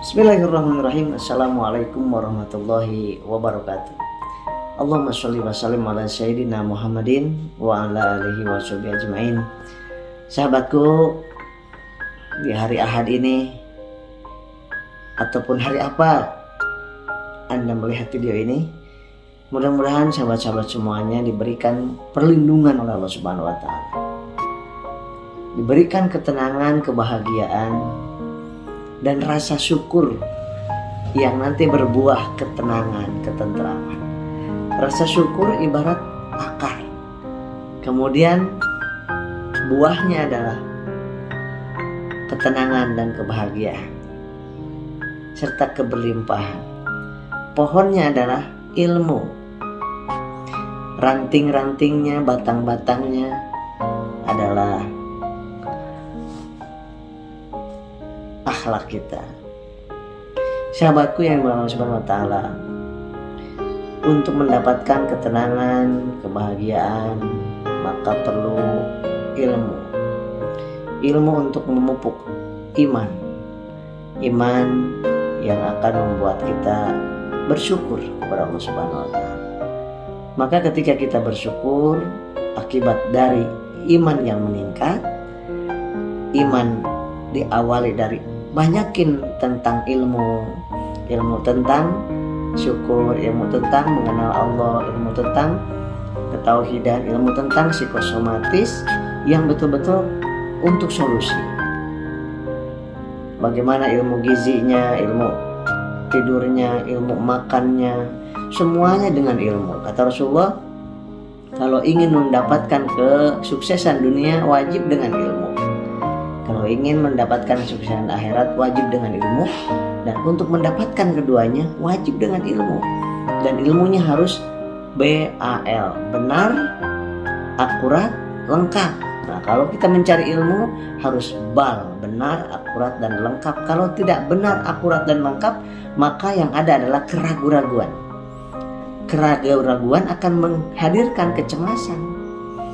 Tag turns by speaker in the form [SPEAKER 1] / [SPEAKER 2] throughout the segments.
[SPEAKER 1] Bismillahirrahmanirrahim. Assalamualaikum warahmatullahi wabarakatuh. Allahumma sholli wa sallim ala sayyidina Muhammadin wa ala alihi wa sahbihi ajmain. Sahabatku, di hari Ahad ini ataupun hari apa Anda melihat video ini, mudah-mudahan sahabat-sahabat semuanya diberikan perlindungan oleh Allah Subhanahu wa taala. Diberikan ketenangan, kebahagiaan dan rasa syukur yang nanti berbuah ketenangan, ketentraman. Rasa syukur ibarat akar, kemudian buahnya adalah ketenangan dan kebahagiaan serta keberlimpahan. Pohonnya adalah ilmu, ranting-rantingnya, batang-batangnya adalah akhlak kita. Sahabatku yang Allah Subhanahu wa taala, untuk mendapatkan ketenangan, kebahagiaan, maka perlu ilmu. Ilmu untuk memupuk iman. Iman yang akan membuat kita bersyukur kepada Allah Subhanahu wa taala. Maka ketika kita bersyukur akibat dari iman yang meningkat, iman diawali dari banyakin tentang ilmu tentang syukur, ilmu tentang mengenal Allah, ilmu tentang ketauhidan, ilmu tentang psikosomatis yang betul-betul untuk solusi. Bagaimana ilmu gizinya, ilmu tidurnya, ilmu makannya, semuanya dengan ilmu. Kata Rasulullah, kalau ingin mendapatkan kesuksesan dunia wajib dengan ilmu. Kalau ingin mendapatkan kesuksesan akhirat wajib dengan ilmu, dan untuk mendapatkan keduanya wajib dengan ilmu. Dan ilmunya harus BAL, benar, akurat, lengkap. Nah, kalau kita mencari ilmu harus BAL, benar, akurat, dan lengkap. Kalau tidak benar, akurat, dan lengkap, maka yang ada adalah keraguan-raguan. Keraguan-raguan akan menghadirkan kecemasan.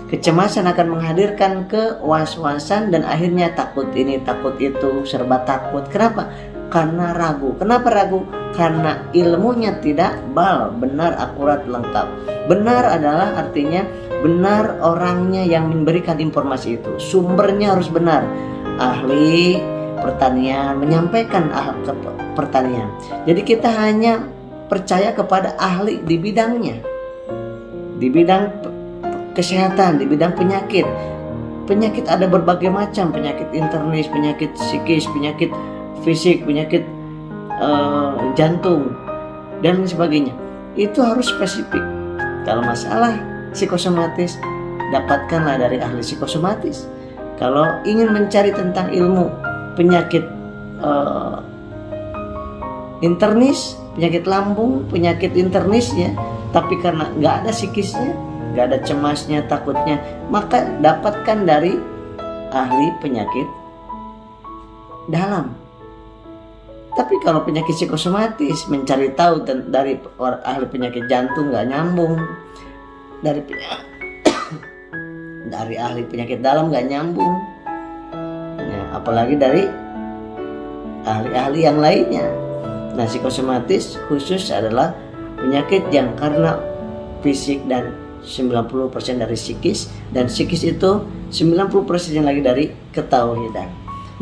[SPEAKER 1] Kecemasan akan menghadirkan kewas-wasan dan akhirnya takut ini, takut itu, serba takut. Kenapa? Karena ragu. Kenapa ragu? Karena ilmunya tidak BAL, benar, akurat, lengkap. Benar adalah artinya benar orangnya yang memberikan informasi itu. Sumbernya harus benar. Ahli pertanian menyampaikan pertanian. Jadi kita hanya percaya kepada ahli di bidangnya. Di bidang kesehatan, di bidang penyakit. Penyakit ada berbagai macam, penyakit internis, penyakit psikis, penyakit fisik, penyakit jantung dan sebagainya. Itu harus spesifik. Kalau masalah psikosomatis, dapatkanlah dari ahli psikosomatis. Kalau ingin mencari tentang ilmu penyakit internis, penyakit lambung, penyakit internisnya, tapi karena nggak ada psikisnya, nggak ada cemasnya, takutnya, maka dapatkan dari ahli penyakit dalam. Tapi kalau penyakit psikosomatis, mencari tahu dari ahli penyakit jantung nggak nyambung, dari ahli penyakit dalam nggak nyambung, ya, apalagi dari ahli-ahli yang lainnya. Nah, psikosomatis khusus adalah penyakit yang karena fisik dan 90% dari psikis, dan psikis itu 90% lagi dari ketauhidan.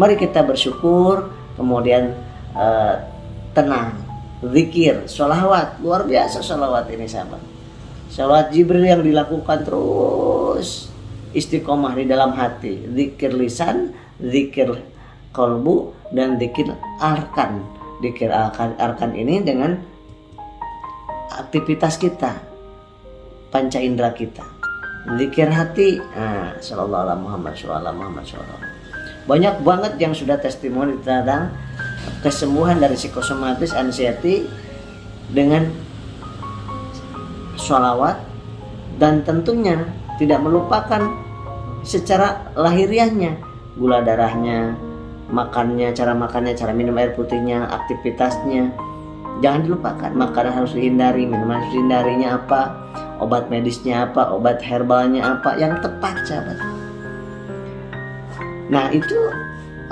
[SPEAKER 1] Mari kita bersyukur, kemudian tenang, zikir, sholawat. Luar biasa sholawat ini, sahabat. Sholawat Jibril yang dilakukan terus istiqomah di dalam hati. Zikir lisan, zikir kolbu, dan zikir arkan. Zikir arkan ini dengan aktivitas kita, panca indera kita. Zikir hati, sallallahu alaihi Muhammad, sallallahu Muhammad, sallallahu. Banyak banget yang sudah testimoni tentang kesembuhan dari psikosomatis anxiety dengan sholawat, dan tentunya tidak melupakan secara lahiriahnya, gula darahnya, makannya, cara makannya, cara minum air putihnya, aktivitasnya. Jangan dilupakan. Makanan harus dihindari, minuman harus dihindarinya apa, obat medisnya apa, obat herbalnya apa yang tepat, sahabat. Nah, itu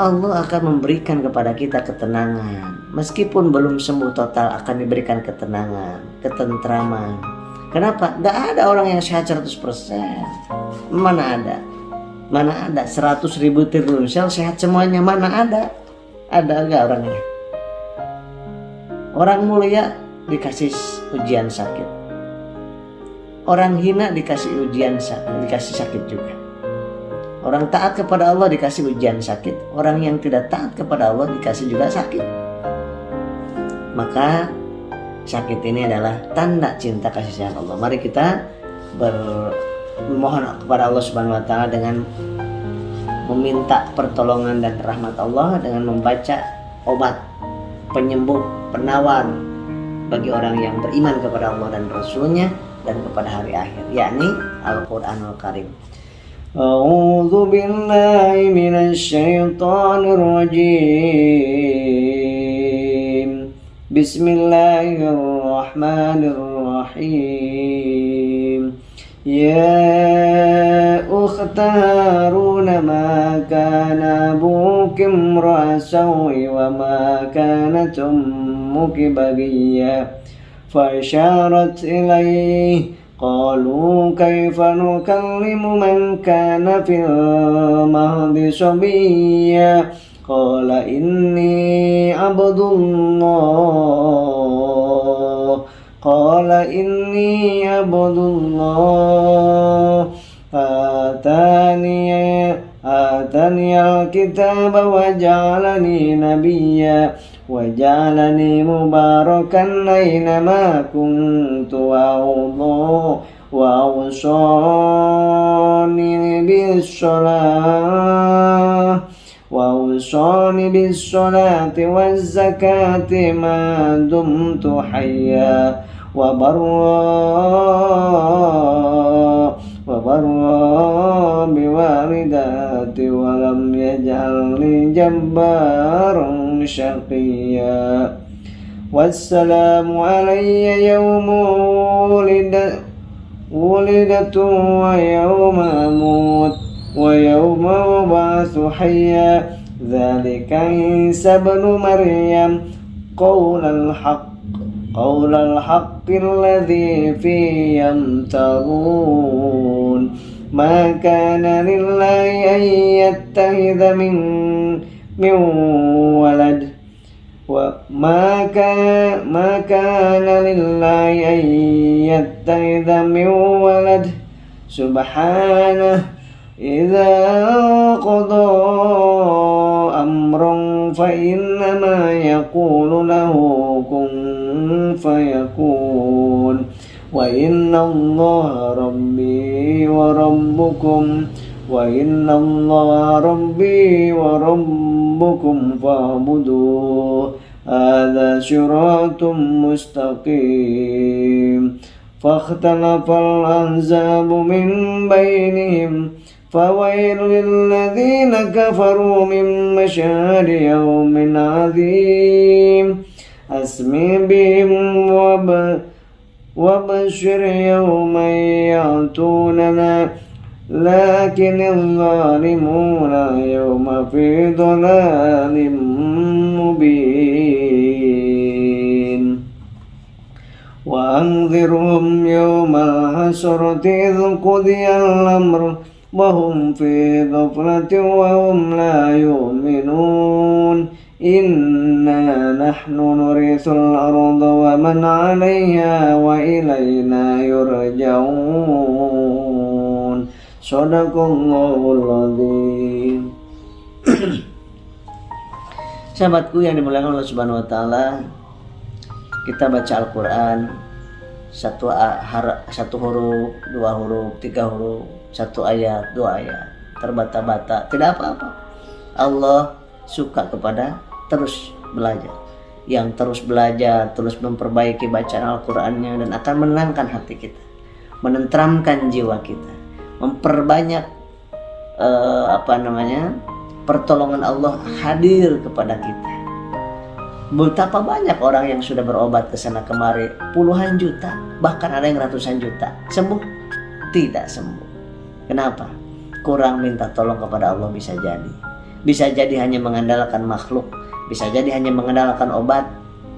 [SPEAKER 1] Allah akan memberikan kepada kita ketenangan. Meskipun belum sembuh total, akan diberikan ketenangan, ketentraman. Kenapa? Gak ada orang yang sehat 100%. Mana ada? Mana ada 100.000 triliun sel sehat semuanya? Mana ada? Ada gak orangnya? Orang mulia dikasih ujian sakit. Orang hina dikasih ujian sakit, dikasih sakit juga. Orang taat kepada Allah dikasih ujian sakit. Orang yang tidak taat kepada Allah dikasih juga sakit. Maka sakit ini adalah tanda cinta kasih sayang Allah. Mari kita bermohon kepada Allah Subhanahu wa taala dengan meminta pertolongan dan rahmat Allah, dengan membaca obat penyembuh, penawar bagi orang yang beriman kepada Allah dan Rasulnya dan kepada hari akhir, yakni Al-Qur'anul Karim. A'udzu billahi minasy syaithanir rajim. Bismillahirrahmanirrahim. Ya ukhta Harun ma kana abuki imra'a sawi wa ma kanat ummuki baghiya فأشارت إليه قالوا كيف نكلم من كان في المهد صبيا قال إني عبد الله آتاني الكتاب وجعلني نبيا وجعلني مباركا أينما كنت وأوصاني بالصلاة والزكاة ما دمت حيا وبرا بوالدتي ولم يجعلني جبارا شقيا والسلام علي يوم ولدت ويوم أموت ويوم أبعث حيا ذلك عيسى ابن مريم قول الحق الذي فيه يمترون ما كان لله أن يتخذ من ولد وما كان لله أن يتخذ من ولد سبحانه إذا قضى أمرا فإنما يقول له كن فيكون وإن الله ربي وربكم فاعبدوه هذا صراط مستقيم فاختلف الأحزاب من بينهم فويل للذين كفروا من مشهد يوم عظيم أسمع بهم وبشر يوم يأتوننا لكن الظالمون يوم في ضلال مبين وأنذرهم يوم الحسرة إذ قضي الأمر وهم في غفلة وهم لا يؤمنون إنا نحن نرث الأرض ومن عليها وإلينا يرجعون Sadaqallahul Azim. Sahabatku yang dimuliakan Allah Subhanahu wa taala, kita baca Al-Qur'an satu huruf, dua huruf, tiga huruf, satu ayat, dua ayat, terbata-bata, tidak apa-apa. Allah suka kepada terus belajar. Yang terus belajar, terus memperbaiki bacaan Al-Qur'annya, dan akan menenangkan hati kita, menenteramkan jiwa kita, memperbanyak pertolongan Allah hadir kepada kita. Betapa banyak orang yang sudah berobat ke sana kemari, puluhan juta, bahkan ada yang ratusan juta. Sembuh? Tidak sembuh. Kenapa? Kurang minta tolong kepada Allah bisa jadi. bisa jadi hanya mengandalkan makhluk, bisa jadi hanya mengandalkan obat.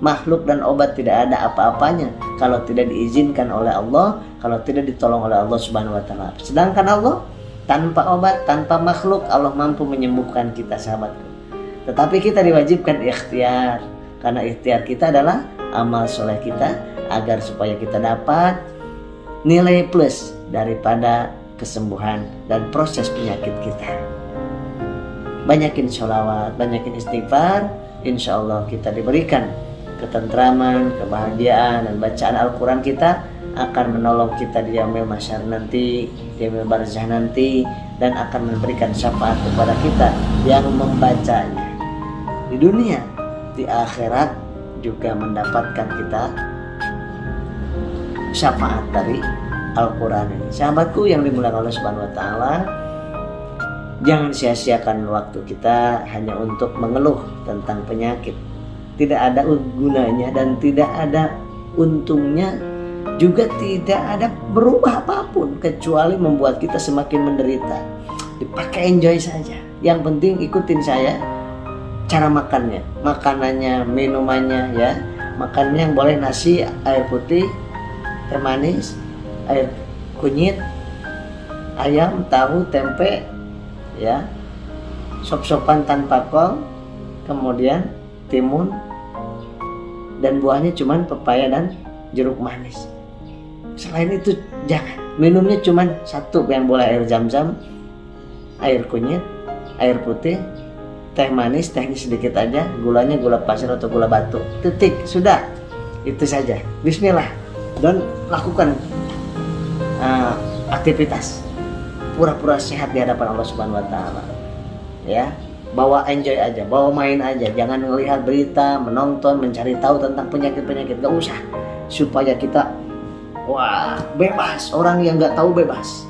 [SPEAKER 1] Makhluk dan obat tidak ada apa-apanya kalau tidak diizinkan oleh Allah, kalau tidak ditolong oleh Allah Subhanahu wa taala. Sedangkan Allah tanpa obat, tanpa makhluk, Allah mampu menyembuhkan kita, sahabatku. Tetapi kita diwajibkan ikhtiar, karena ikhtiar kita adalah amal soleh kita, agar supaya kita dapat nilai plus daripada kesembuhan dan proses penyakit kita. Banyakin sholawat, banyakin istighfar, insya Allah kita diberikan ketentraman, kebahagiaan, dan bacaan Al-Quran kita akan menolong kita di yaumil mahsyar nanti, di yaumil barzah nanti, dan akan memberikan syafaat kepada kita yang membacanya di dunia, di akhirat juga mendapatkan kita syafaat dari Al-Quran ini. Sahabatku yang dimuliakan Allah Subhanahu wa taala, jangan sia-siakan waktu kita hanya untuk mengeluh tentang penyakit. Tidak ada gunanya dan tidak ada untungnya, juga tidak ada berubah apapun kecuali membuat kita semakin menderita. Dipakai enjoy saja. Yang penting ikutin saya cara makannya, makanannya, minumannya ya. Makannya yang boleh nasi, air putih, teh manis, air kunyit, ayam, tahu, tempe ya. Sop-sopan tanpa kol, kemudian timun, dan buahnya cuman pepaya dan jeruk manis. Selain itu jangan. Minumnya cuman satu yang boleh, air zam-zam, air kunyit, air putih, teh manis, tehnya sedikit aja, gulanya gula pasir atau gula batu. Titik, sudah. Itu saja. Bismillah. Dan lakukan aktivitas pura-pura sehat di hadapan Allah Subhanahu wa taala. Ya. Bawa enjoy aja, bawa main aja, jangan melihat berita, menonton, mencari tahu tentang penyakit-penyakit, gak usah, supaya kita bebas. Orang yang nggak tahu bebas.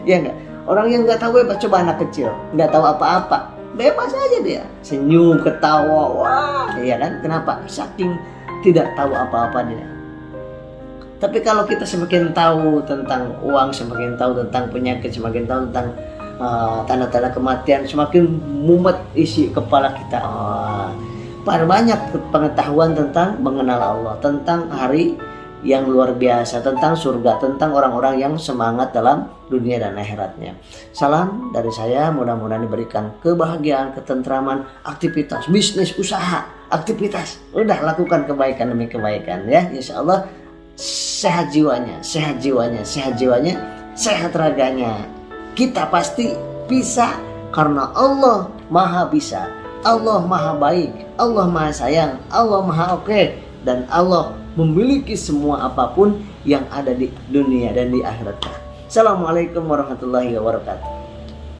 [SPEAKER 1] Ya nggak, orang yang nggak tahu bebas. Coba anak kecil nggak tahu apa-apa, bebas aja dia, senyum, ketawa, ya kan? Kenapa? Saking tidak tahu apa-apa dia. Tapi kalau kita semakin tahu tentang uang, semakin tahu tentang penyakit, semakin tahu tentang tanda-tanda kematian, semakin mumet isi kepala kita. Banyak pengetahuan tentang mengenal Allah, tentang hari yang luar biasa, tentang surga, tentang orang-orang yang semangat dalam dunia dan akhiratnya. Salam dari saya, mudah-mudahan diberikan kebahagiaan, ketentraman, aktivitas, bisnis, usaha, aktivitas. Udah lakukan kebaikan demi kebaikan ya. Insya Allah sehat jiwanya, sehat jiwanya, sehat jiwanya, sehat raganya. Kita pasti bisa, karena Allah maha bisa, Allah maha baik, Allah maha sayang, Allah maha oke, dan Allah memiliki semua apapun yang ada di dunia dan di akhirat. Assalamualaikum warahmatullahi wabarakatuh.